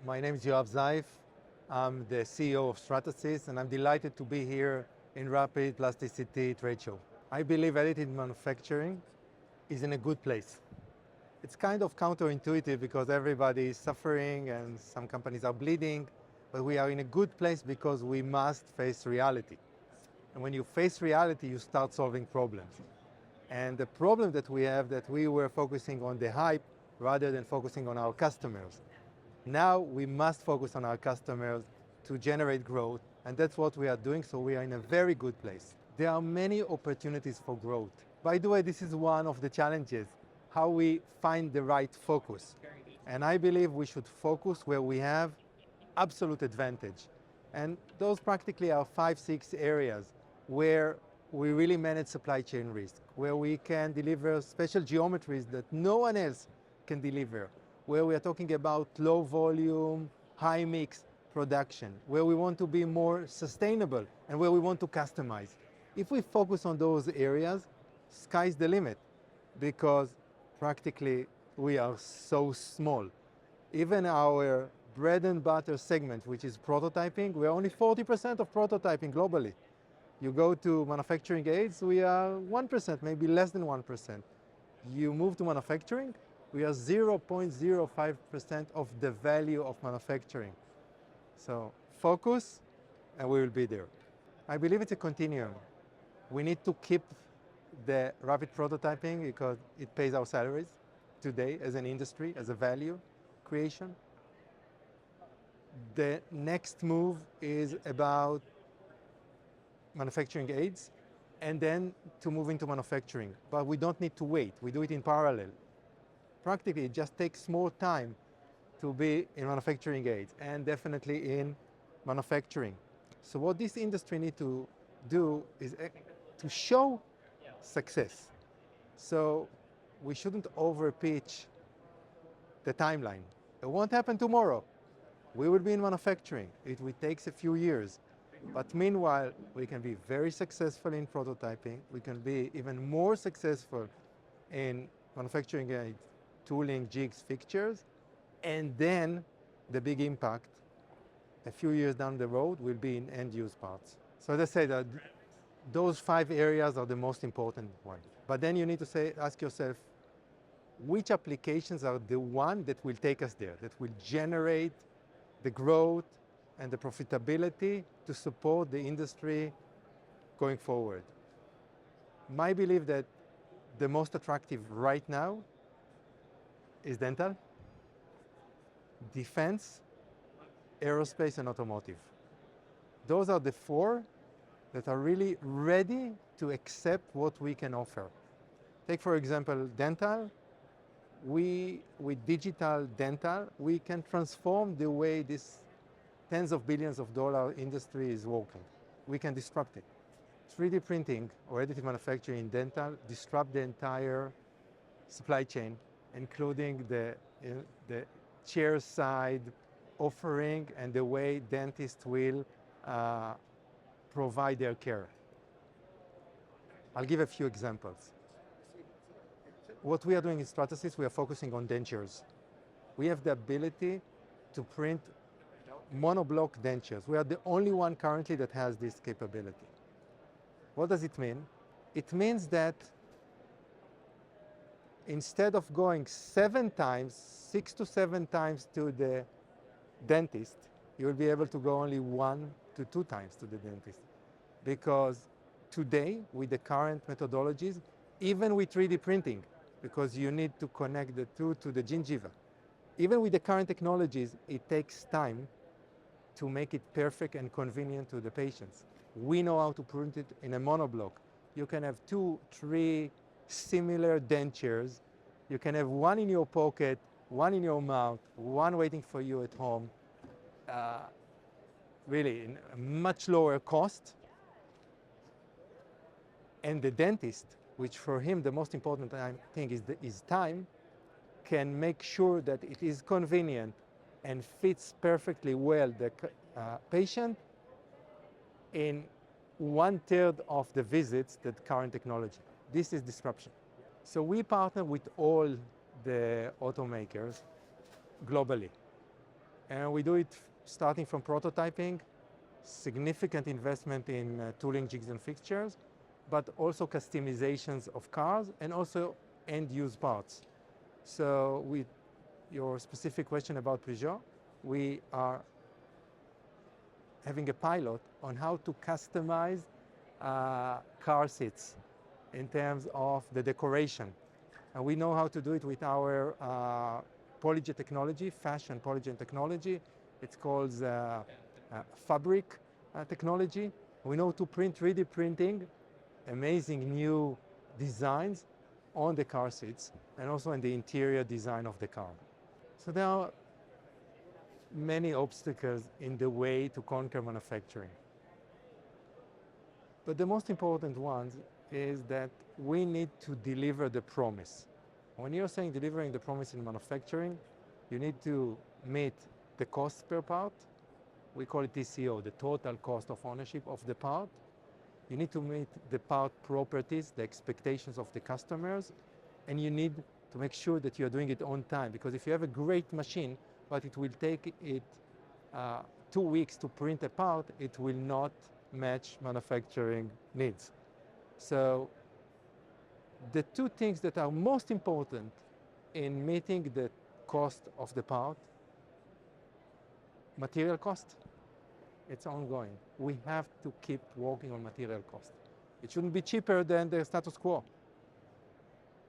My name is Yoav Zeif. I'm the CEO of Stratasys, and I'm delighted to be here in RAPID TCT trade show. I believe additive manufacturing is in a good place. It's kind of counterintuitive because everybody is suffering and some companies are bleeding, but we are in a good place because we must face reality. And when you face reality, you start solving problems. And the problem that we have that we were focusing on the hype rather than focusing on our customers. Now we must focus on our customers to generate growth, and that's what we are doing, so we are in a very good place. There are many opportunities for growth. By the way, this is one of the challenges, how we find the right focus. And I believe we should focus where we have absolute advantage. And those practically are 5-6 areas where we really manage supply chain risk, where we can deliver special geometries that no one else can deliver, where we are talking about low volume, high mix production, where we want to be more sustainable and where we want to customize. If we focus on those areas, sky's the limit, because practically we are so small. Even our bread and butter segment, which is prototyping, we are only 40% of prototyping globally. You go to manufacturing aids, we are 1%, maybe less than 1%. You move to manufacturing, we are 0.05% of the value of manufacturing. So focus, and we will be there. I believe it's a continuum. We need to keep the rapid prototyping because it pays our salaries today as an industry, as a value creation. The next move is about manufacturing aids, and then to move into manufacturing. But we don't need to wait. We do it in parallel. Practically, it just takes more time to be in manufacturing aids and definitely in manufacturing. So what this industry needs to do is to show success. So we shouldn't overpitch the timeline. It won't happen tomorrow. We will be in manufacturing. It will take a few years. But meanwhile, we can be very successful in prototyping. We can be even more successful in manufacturing aids, tooling, jigs, fixtures. And then the big impact, a few years down the road, will be in end-use parts. So as I said, those 5 areas are the most important ones. But then you need to ask yourself, which applications are the one that will take us there, that will generate the growth and the profitability to support the industry going forward. My belief that the most attractive right now is dental, defense, aerospace, and automotive. Those are the 4 that are really ready to accept what we can offer. Take, for example, dental. With digital dental, we can transform the way this tens of billions of dollar industry is working. We can disrupt it. 3D printing or additive manufacturing in dental disrupt the entire supply chain, including the chair side offering and the way dentists will provide their care. I'll give a few examples. What we are doing in Stratasys, we are focusing on dentures. We have the ability to print monoblock dentures. We are the only one currently that has this capability. What does it mean? It means that instead of going 6 to 7 times to the dentist, you will be able to go only 1 to 2 times to the dentist. Because today, with the current methodologies, even with 3D printing, because you need to connect the tooth to the gingiva, even with the current technologies, it takes time to make it perfect and convenient to the patients. We know how to print it in a monoblock. You can have 2, 3 similar dentures. You can have 1 in your pocket, 1 in your mouth, 1 waiting for you at home. Really, in a much lower cost. And the dentist, which for him the most important thing is time, can make sure that it is convenient and fits perfectly well the patient in 1/3 of the visits that current technology. This is disruption. So we partner with all the automakers globally. And we do it starting from prototyping, significant investment in tooling, jigs and fixtures, but also customizations of cars and also end-use parts. So with your specific question about Peugeot, we are having a pilot on how to customize car seats in terms of the decoration. And we know how to do it with our polyjet technology, fashion polyjet technology. It's called fabric technology. We know to print 3D printing, amazing new designs on the car seats and also in the interior design of the car. So there are many obstacles in the way to conquer manufacturing. But the most important ones is that we need to deliver the promise. When you're saying delivering the promise in manufacturing, you need to meet the cost per part. We call it TCO, the total cost of ownership of the part. You need to meet the part properties, the expectations of the customers, and you need to make sure that you're doing it on time, because if you have a great machine, but it will take it 2 weeks to print a part, it will not match manufacturing needs. So the two things that are most important in meeting the cost of the part, material cost, it's ongoing. We have to keep working on material cost. It shouldn't be cheaper than the status quo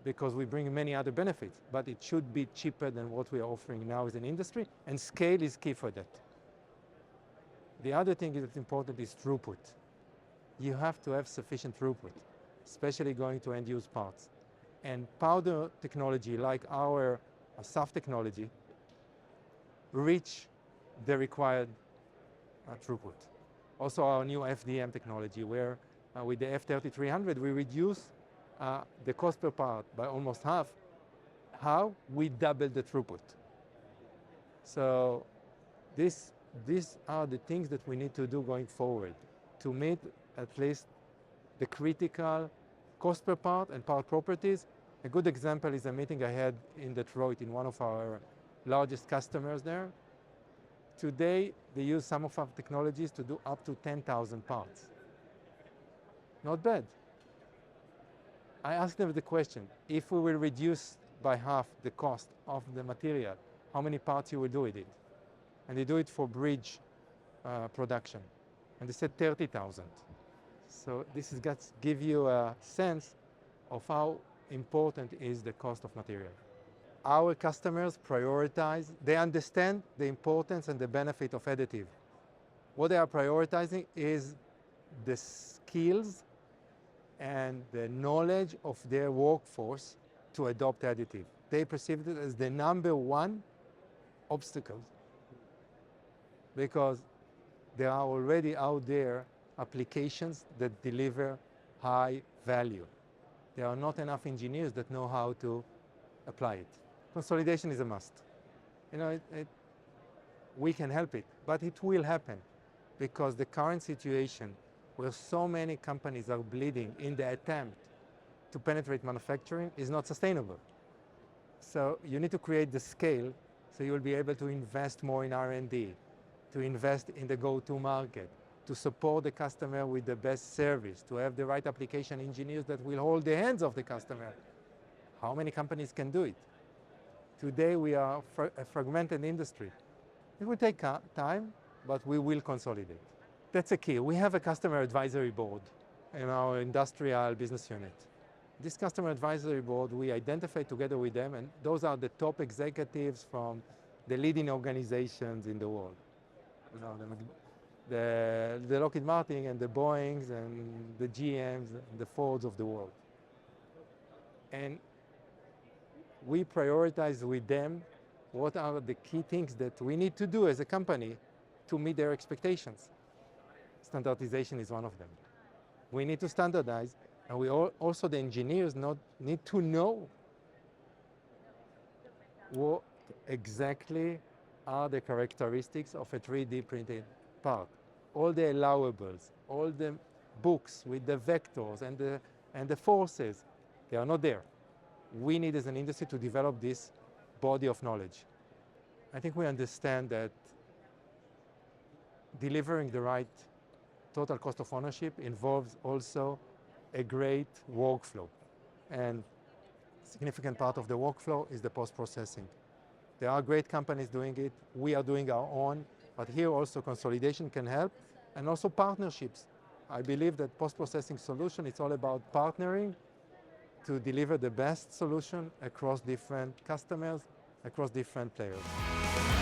because we bring many other benefits, but it should be cheaper than what we are offering now as an industry, and scale is key for that. The other thing that's important is throughput. You have to have sufficient throughput, especially going to end-use parts. And powder technology, like our SAF technology, reach the required throughput. Also our new FDM technology, where with the F3300, we reduce the cost per part by almost half. How? We double the throughput. So these are the things that we need to do going forward to meet at least the critical cost per part and part properties. A good example is a meeting I had in Detroit in one of our largest customers there. Today, they use some of our technologies to do up to 10,000 parts. Not bad. I asked them the question, if we will reduce by half the cost of the material, how many parts you will do with it? And they do it for bridge production. And they said 30,000. So this is going to give you a sense of how important is the cost of material. Our customers prioritize, they understand the importance and the benefit of additive. What they are prioritizing is the skills and the knowledge of their workforce to adopt additive. They perceive it as the #1 obstacle because there are already out there applications that deliver high value. There are not enough engineers that know how to apply it. Consolidation is a must. You know, we can help it, but it will happen because the current situation where so many companies are bleeding in the attempt to penetrate manufacturing is not sustainable. So you need to create the scale so you'll be able to invest more in R&D, to invest in the go-to market, to support the customer with the best service, to have the right application engineers that will hold the hands of the customer. How many companies can do it? Today we are a fragmented industry. It will take time, but we will consolidate. That's a key. We have a customer advisory board in our industrial business unit. This customer advisory board, we identify together with them, and those are the top executives from the leading organizations in the world. You know, the Lockheed Martin and the Boeings and the GMs and the Fords of the world. And we prioritize with them what are the key things that we need to do as a company to meet their expectations. Standardization is one of them. We need to standardize, and we also, the engineers, need to know what exactly are the characteristics of a 3D printed part. All the allowables, all the books with the vectors and the forces, they are not there. We need as an industry to develop this body of knowledge. I think we understand that delivering the right total cost of ownership involves also a great workflow. And a significant part of the workflow is the post-processing. There are great companies doing it. We are doing our own. But here also consolidation can help, and also partnerships. I believe that post-processing solution, it's all about partnering to deliver the best solution across different customers, across different players.